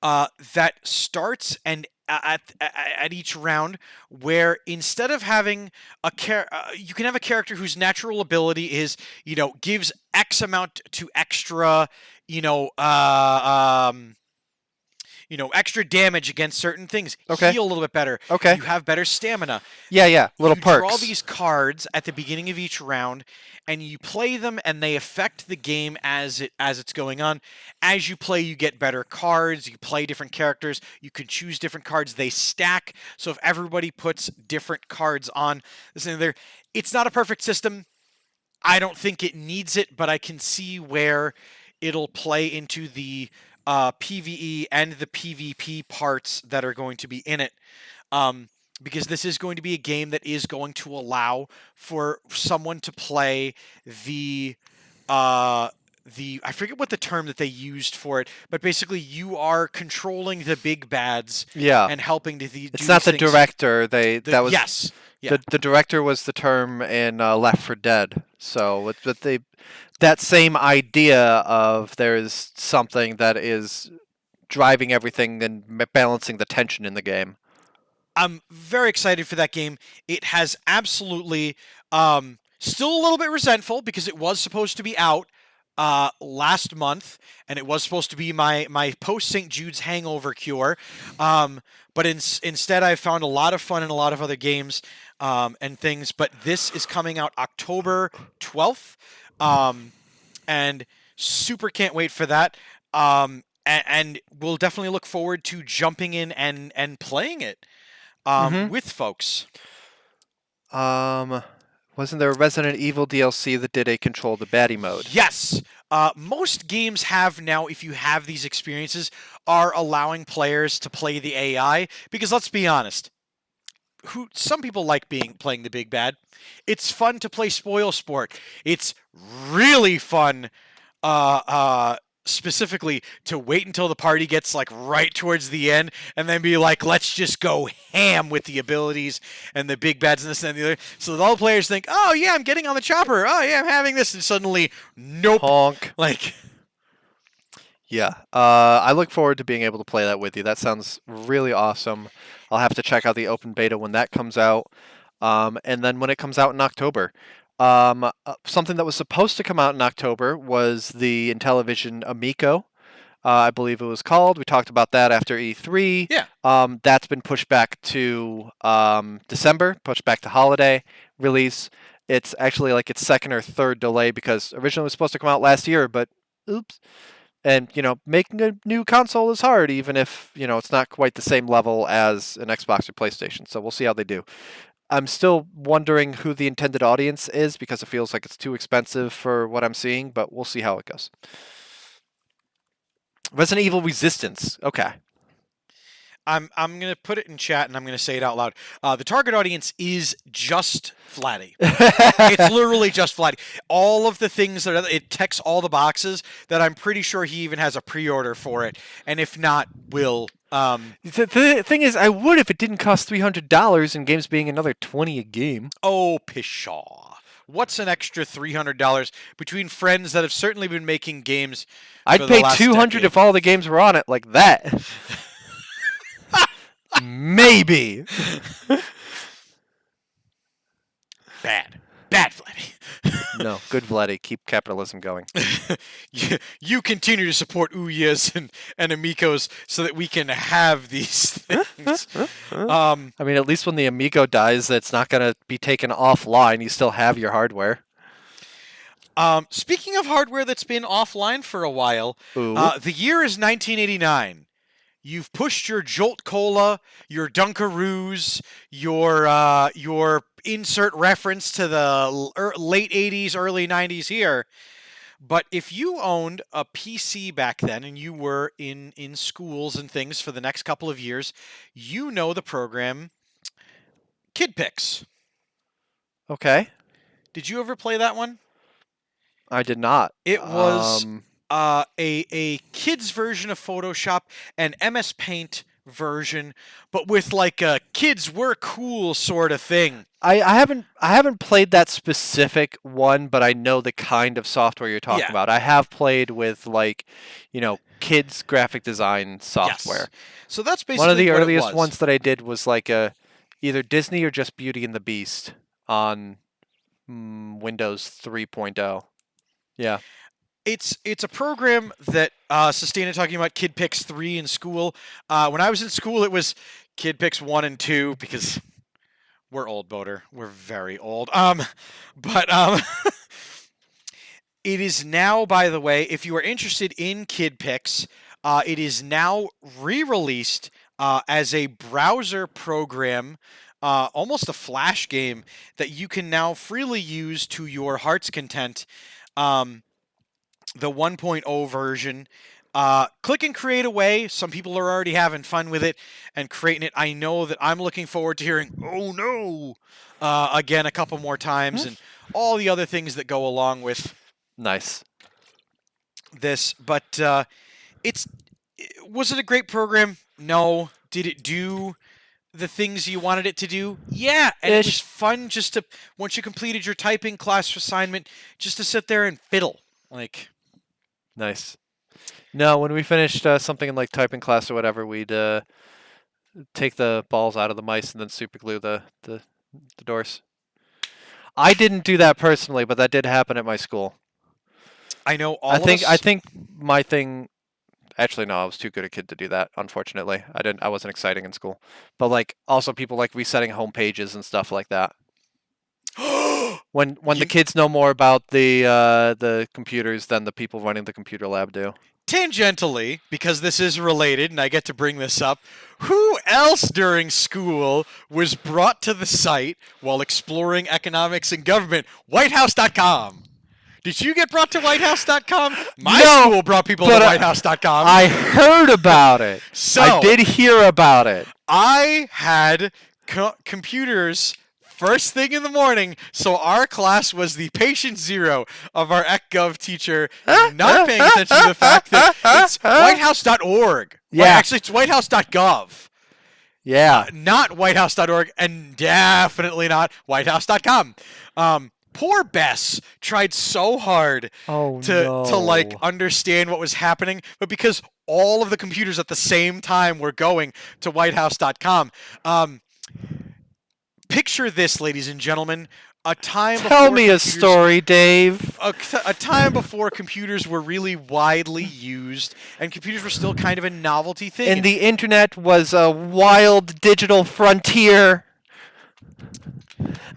that starts and at each round, where instead of having you can have a character whose natural ability is, gives X amount to extra, extra damage against certain things. Okay. Heal a little bit better. Okay. You have better stamina. Yeah. Little You perks. draw these cards at the beginning of each round, and you play them, and they affect the game as it's going on. As you play, you get better cards. You play different characters. You can choose different cards. They stack. So if everybody puts different cards on this and there, it's not a perfect system. I don't think it needs it, but I can see where it'll play into the PvE and the PvP parts that are going to be in it. Because this is going to be a game that is going to allow for someone to play the I forget what the term that they used for it, but basically you are controlling the big bads and helping to do It's not these the things. director. That was Yes. Yeah. The director was the term in Left 4 Dead. So, but that same idea of there's something that is driving everything and balancing the tension in the game. I'm very excited for that game. It has absolutely still a little bit resentful because it was supposed to be out last month, and it was supposed to be my post St. Jude's hangover cure. But instead, I found a lot of fun in a lot of other games and things. But this is coming out October 12th, and super can't wait for that. And we'll definitely look forward to jumping in and playing it with folks. Wasn't there a Resident Evil DLC that did a Control the Baddie mode? Yes. Most games have now, if you have these experiences, are allowing players to play the AI because let's be honest, some people like playing the big bad. It's fun to play spoil sport. It's really fun, uh, uh, specifically to wait until the party gets like right towards the end and then be like, let's just go ham with the abilities and the big bads and this and the other. So that all players think, oh yeah, I'm getting on the chopper. Oh yeah, I'm having this, and suddenly, nope. Honk. Like, Yeah. I look forward to being able to play that with you. That sounds really awesome. I'll have to check out the open beta when that comes out. And then when it comes out in October. Something that was supposed to come out in October was the Intellivision Amico. I believe it was called. We talked about that after E3. yeah. That's been pushed back to December, pushed back to holiday release. It's actually like its second or third delay because originally it was supposed to come out last year, but oops. And, making a new console is hard, even if, it's not quite the same level as an Xbox or PlayStation. So we'll see how they do. I'm still wondering who the intended audience is because it feels like it's too expensive for what I'm seeing, but we'll see how it goes. Resident Evil Resistance. Okay. I'm gonna put it in chat and I'm gonna say it out loud. The target audience is just Vladdy. It's literally just Vladdy. All of the things it ticks all the boxes that I'm pretty sure he even has a pre-order for it, and if not, will. The thing is, I would if it didn't cost $300 and games being another $20 a game. Oh, pshaw. What's an extra $300 between friends that have certainly been making games? I'd pay $200 if all the games were on it like that. Maybe. Bad, Vladdy. No, good Vladdy. Keep capitalism going. You continue to support Uyas and Amigos so that we can have these things. I mean, at least when the Amigo dies, it's not going to be taken offline. You still have your hardware. Speaking of hardware that's been offline for a while, the year is 1989. You've pushed your Jolt Cola, your Dunkaroos, your insert reference to the late 80s, early 90s here. But if you owned a PC back then and you were in schools and things for the next couple of years, you know the program KidPix. Okay. Did you ever play that one? I did not. It was a kids version of Photoshop, an MS Paint version, but with like a kids were cool sort of thing. I haven't played that specific one, but I know the kind of software you're talking about. I have played with like, kids graphic design software. Yes. So that's basically one of the what earliest ones that I did was like either Disney or just Beauty and the Beast on Windows 3.0. Yeah. It's a program that Sustained talking about KidPix 3 in school. When I was in school, it was KidPix 1 and 2 because we're old, Boater. We're very old. But it is now, by the way, if you are interested in KidPix, it is now re-released as a browser program, almost a flash game that you can now freely use to your heart's content. The 1.0 version. Click and create away. Some people are already having fun with it and creating it. I know that I'm looking forward to hearing, oh no, again a couple more times and all the other things that go along with this. But was it a great program? No. Did it do the things you wanted it to do? Yeah. And it was fun just to, once you completed your typing class assignment, just to sit there and fiddle. Like... Nice. No, when we finished something in like typing class or whatever, we'd take the balls out of the mice and then super glue the doors. I didn't do that personally, but that did happen at my school. I know I think my thing. Actually, no, I was too good a kid to do that. Unfortunately, I wasn't exciting in school. But like, also people like resetting home pages and stuff like that. When the kids know more about the computers than the people running the computer lab do. Tangentially, because this is related and I get to bring this up, who else during school was brought to the site while exploring economics and government? Whitehouse.com. Did you get brought to whitehouse.com? My No, school brought people to but, whitehouse.com. I heard about it. So- I did hear about it. I had computers first thing in the morning, so our class was the patient zero of our ECGov teacher not paying attention to the fact that it's whitehouse.org. Yeah. Well, actually, it's whitehouse.gov. Yeah. Not whitehouse.org, and definitely not whitehouse.com. Poor Bess tried so hard to like understand what was happening, but because all of the computers at the same time were going to whitehouse.com, picture this, ladies and gentlemen, a time Tell me a story, Dave. a time before computers were really widely used and computers were still kind of a novelty thing. And the internet was a wild digital frontier.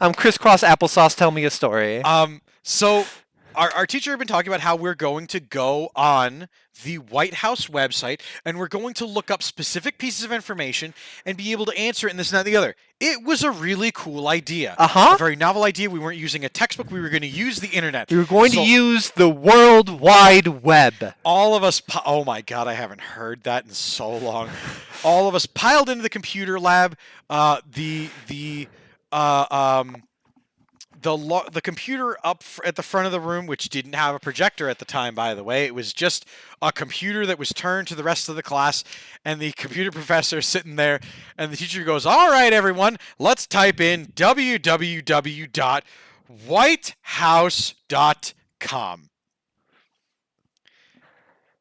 I'm crisscross applesauce. Tell me a story. So our teacher had been talking about how we're going to go on the White House website and we're going to look up specific pieces of information and be able to answer it and this and that and the other. It was a really cool idea. A very novel idea. We weren't using a textbook. We were going to use the internet. We were going to use the World Wide Web. All of us, oh my God, I haven't heard that in so long. All of us piled into the computer lab. The computer up at the front of the room, which didn't have a projector at the time, by the way. It was just a computer that was turned to the rest of the class, and the computer professor sitting there, and the teacher goes, all right, everyone, let's type in www.whitehouse.com.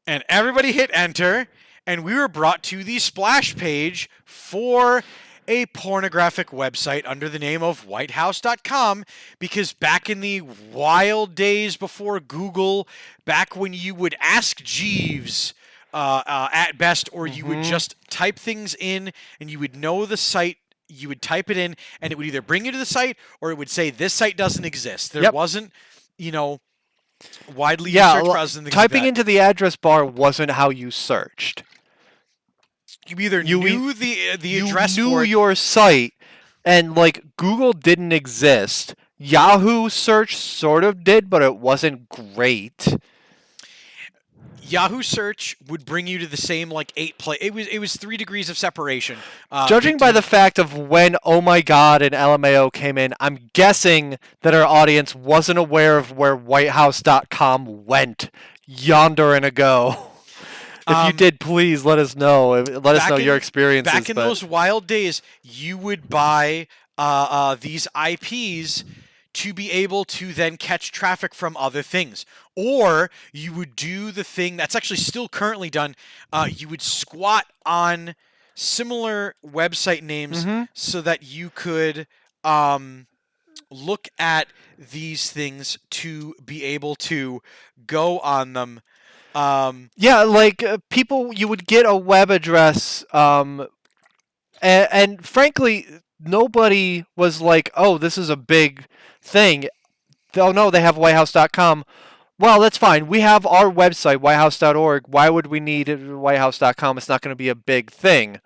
And everybody hit enter, and we were brought to the splash page for a pornographic website under the name of whitehouse.com, because back in the wild days before Google, back when you would ask Jeeves at best, or you would just type things in and you would know the site, you would type it in and it would either bring you to the site or it would say this site doesn't exist. There wasn't, widely used search browsers and things typing like that. into the address bar wasn't how you searched. You either knew the address you knew for it. your site, and like Google didn't exist. Yahoo search sort of did, but it wasn't great. Yahoo search would bring you to the same like 8 place. It was 3 degrees of separation. Judging by the fact of when Oh My God and LMAO came in, I'm guessing that our audience wasn't aware of where whitehouse.com went yonder and ago. If you did, please let us know. Let us know your experiences. Back in those wild days, you would buy these IPs to be able to then catch traffic from other things. Or you would do the thing that's actually still currently done. You would squat on similar website names so that you could look at these things to be able to go on them. People, you would get a web address, and frankly, nobody was like, oh, this is a big thing. Oh, no, they have whitehouse.com. Well, that's fine. We have our website, whitehouse.org. Why would we need whitehouse.com? It's not going to be a big thing.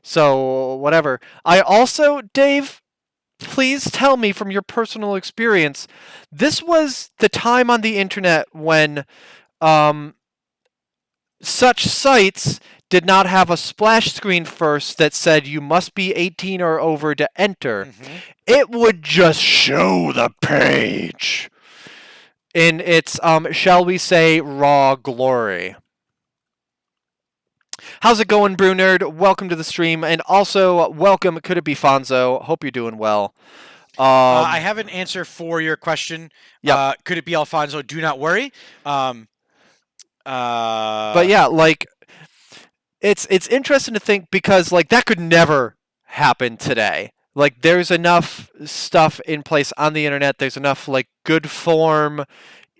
So, whatever. I also, Dave, please tell me from your personal experience, this was the time on the internet when such sites did not have a splash screen first that said you must be 18 or over to enter. It would just show the page in its, shall we say, raw glory. How's it going, Brew Nerd? Welcome to the stream, and also welcome, Could It Be Fonzo? Hope you're doing well. I have an answer for your question. Could it be Alfonso? Do not worry. But yeah, like it's interesting to think, because like that could never happen today. Like there's enough stuff in place on the internet. There's enough like good form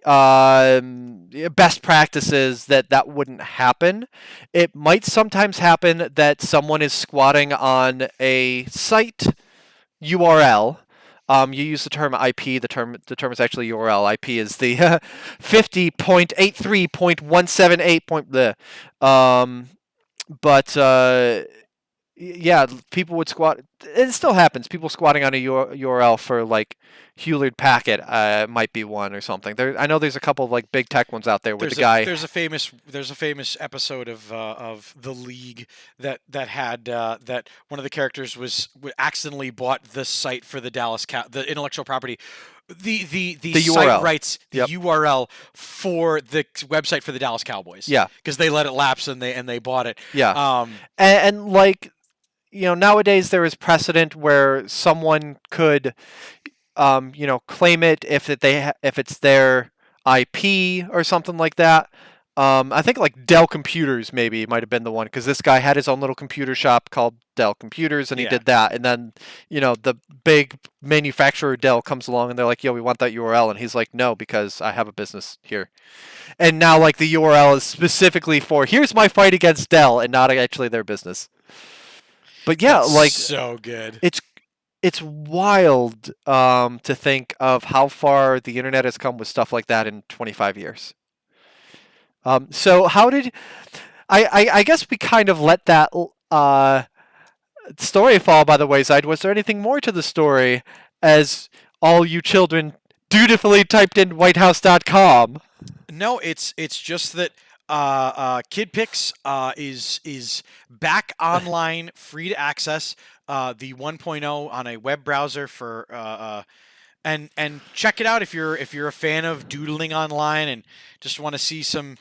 best practices that wouldn't happen. It might sometimes happen that someone is squatting on a site URL. You use the term IP. The term is actually URL. IP is the 50.83.178. But yeah, people would squat. it still happens. People squatting on a URL for like Hewlett Packet might be one or something. I know there's a couple of like big tech ones out there with the guy. There's a famous episode of the League that had that one of the characters accidentally bought the site for the the intellectual property. The site URL. writes the Yep. URL for the website for the Dallas Cowboys. Yeah. Because they let it lapse and they bought it. Yeah. And like, nowadays there is precedent where someone could, claim it if it's their IP or something like that. I think like Dell Computers maybe might have been the one, because this guy had his own little computer shop called Dell Computers, and he did that. And then, the big manufacturer Dell comes along and they're like, yo, we want that URL. And he's like, no, because I have a business here. And now like the URL is specifically for, here's my fight against Dell, and not actually their business. But yeah, That's like so good. It's wild to think of how far the internet has come with stuff like that in 25 years. So how did I guess we kind of let that story fall by the wayside. Was there anything more to the story, as all you children dutifully typed in whitehouse.com? No, it's just that KidPix is back online, free to access. The 1.0 on a web browser for and check it out if you're a fan of doodling online and just want to see some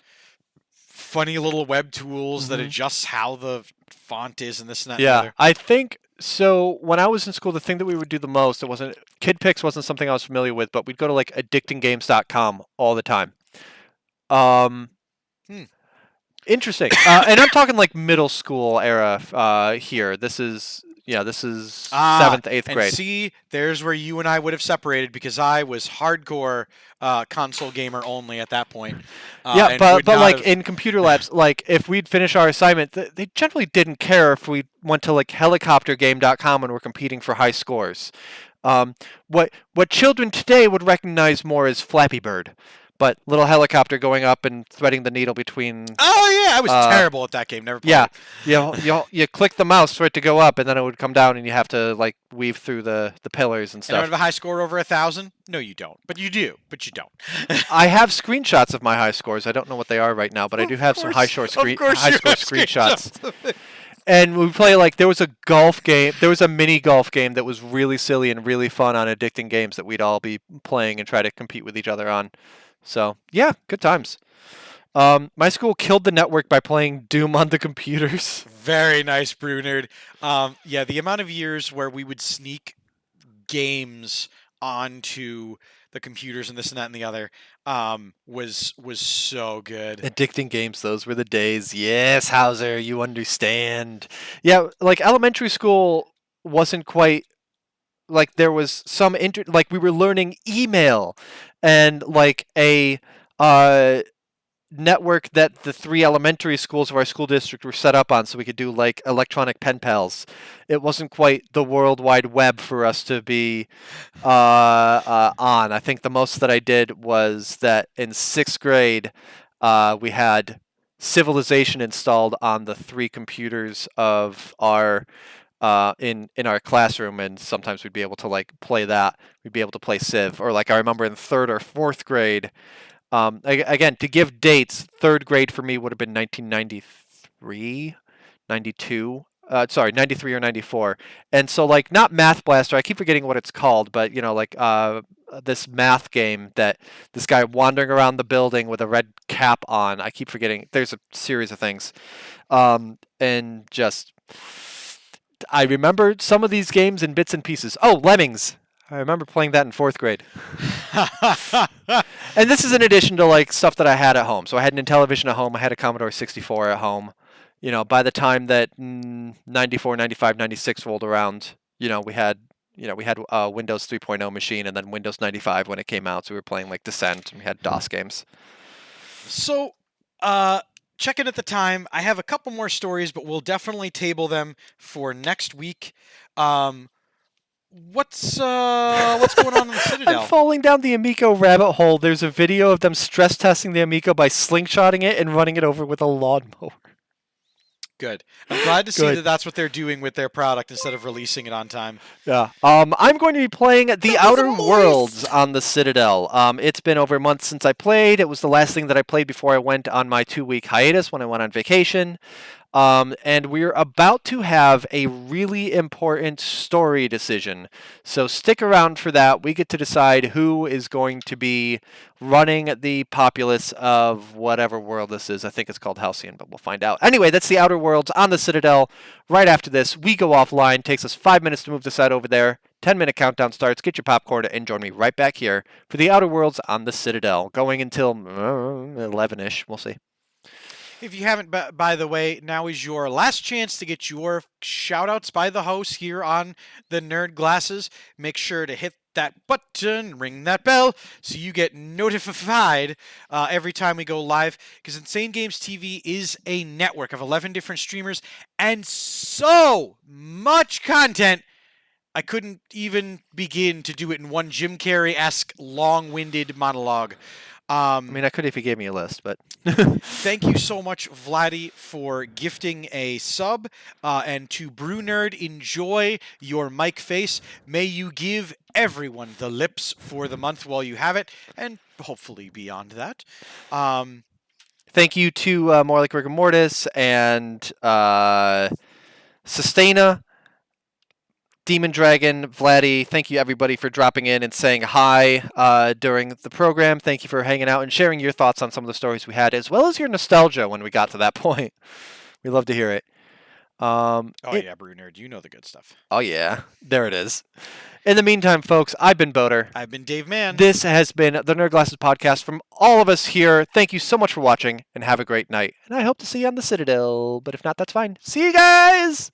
funny little web tools that adjusts how the font is and this and that. Yeah, and the other. I think so. When I was in school, the thing that we would do the most, KidPix wasn't something I was familiar with, but we'd go to like addictinggames.com all the time. Interesting. And I'm talking like middle school era here. This is 7th, 8th and grade. See, there's where you and I would have separated, because I was hardcore console gamer only at that point. Yeah, but like in computer labs, like if we'd finish our assignment, they generally didn't care if we went to like helicoptergame.com and were competing for high scores. What children today would recognize more as Flappy Bird. But little helicopter going up and threading the needle between. Oh yeah, I was terrible at that game. Never played. Yeah, you click the mouse for it to go up, and then it would come down, and you have to like weave through the pillars and And I stuff. have a high score over 1,000. No, you don't. But you do. But you don't. I have screenshots of my high scores. I don't know what they are right now, but I do have some high score screenshots. And we play like there was a golf game. There was a mini golf game that was really silly and really fun on Addicting Games that we'd all be playing and try to compete with each other on. So, yeah, good times. My school killed the network by playing Doom on the computers. Very nice, Brunard. Yeah, the amount of years where we would sneak games onto the computers and this and that and the other was so good. Addicting Games, those were the days. Yes, Hauser, you understand. Yeah, like elementary school wasn't quite like there was some like we were learning email and like a network that the 3 elementary schools of our school district were set up on, so we could do like electronic pen pals. It wasn't quite the World Wide Web for us to be on. I think the most that I did was that in 6th grade we had Civilization installed on the 3 computers of our in our classroom, and sometimes we'd be able to like play that. We'd be able to play Civ, or like I remember in 3rd or 4th grade. Again, to give dates, 3rd grade for me would have been 1993, 92. 93 or 94. And so like not Math Blaster, I keep forgetting what it's called, but like this math game that this guy wandering around the building with a red cap on. I keep forgetting. There's a series of things. And just I remember some of these games in bits and pieces. Oh, Lemmings. I remember playing that in 4th grade. And this is in addition to like stuff that I had at home. So I had an Intellivision at home. I had a Commodore 64 at home. By the time that 94, 95, 96 rolled around, we had a Windows 3.0 machine, and then Windows 95 when it came out. So we were playing like Descent, and we had DOS games. So, checking at the time, I have a couple more stories, but we'll definitely table them for next week. What's going on in the Citadel? I'm falling down the Amico rabbit hole. There's a video of them stress testing the Amico by slingshotting it and running it over with a lawnmower. Good. I'm glad to see Good. that that's what they're doing with their product instead of releasing it on time. Yeah. I'm going to be playing The That was Outer a Worlds moist. on the Citadel. It's been over a month since I played. It was the last thing that I played before I went on my 2-week hiatus when I went on vacation. And we're about to have a really important story decision. So stick around for that. We get to decide who is going to be running the populace of whatever world this is. I think it's called Halcyon, but we'll find out. Anyway, that's The Outer Worlds on the Citadel. Right after this, we go offline. Takes us 5 minutes to move the site over there. 10-minute countdown starts. Get your popcorn and join me right back here for The Outer Worlds on the Citadel, going until 11-ish. We'll see. If you haven't, by the way, now is your last chance to get your shout-outs by the host here on the Nerd Glasses. Make sure to hit that button, ring that bell, so you get notified every time we go live, because Insane Games TV is a network of 11 different streamers and so much content. I couldn't even begin to do it in one Jim Carrey-esque long-winded monologue. I mean, I could if you gave me a list, but... Thank you so much, Vladdy, for gifting a sub. And to Brew Nerd, enjoy your mic face. May you give everyone the lips for the month while you have it, and hopefully beyond that. Thank you to More Like Rigor Mortis and Sustaina, Demon Dragon, Vladdy. Thank you, everybody, for dropping in and saying hi during the program. Thank you for hanging out and sharing your thoughts on some of the stories we had, as well as your nostalgia when we got to that point. We love to hear it. Yeah, Brew Nerd, you know the good stuff. Oh, yeah. There it is. In the meantime, folks, I've been Boater. I've been Dave Mann. This has been the Nerd Glasses Podcast from all of us here. Thank you so much for watching, and have a great night. And I hope to see you on the Citadel, but if not, that's fine. See you guys!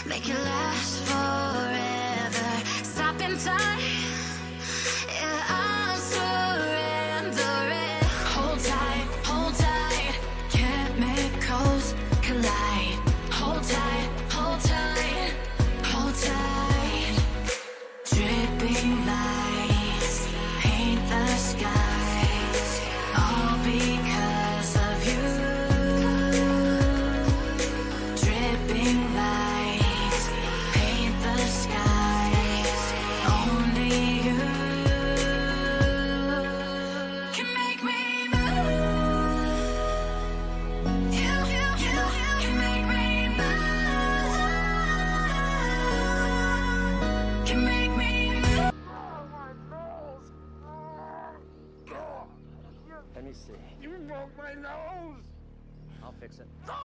Make it last forever. Stop in time. Yeah, I'm surrendering. Hold tight, chemicals collide. Hold tight, hold tight, hold tight. Dripping lights paint the skies, all because of you. Dripping lights paint the skies, only you can make me move. You can make me move. Can make me move. Let me see. You broke my nose! I'll fix it.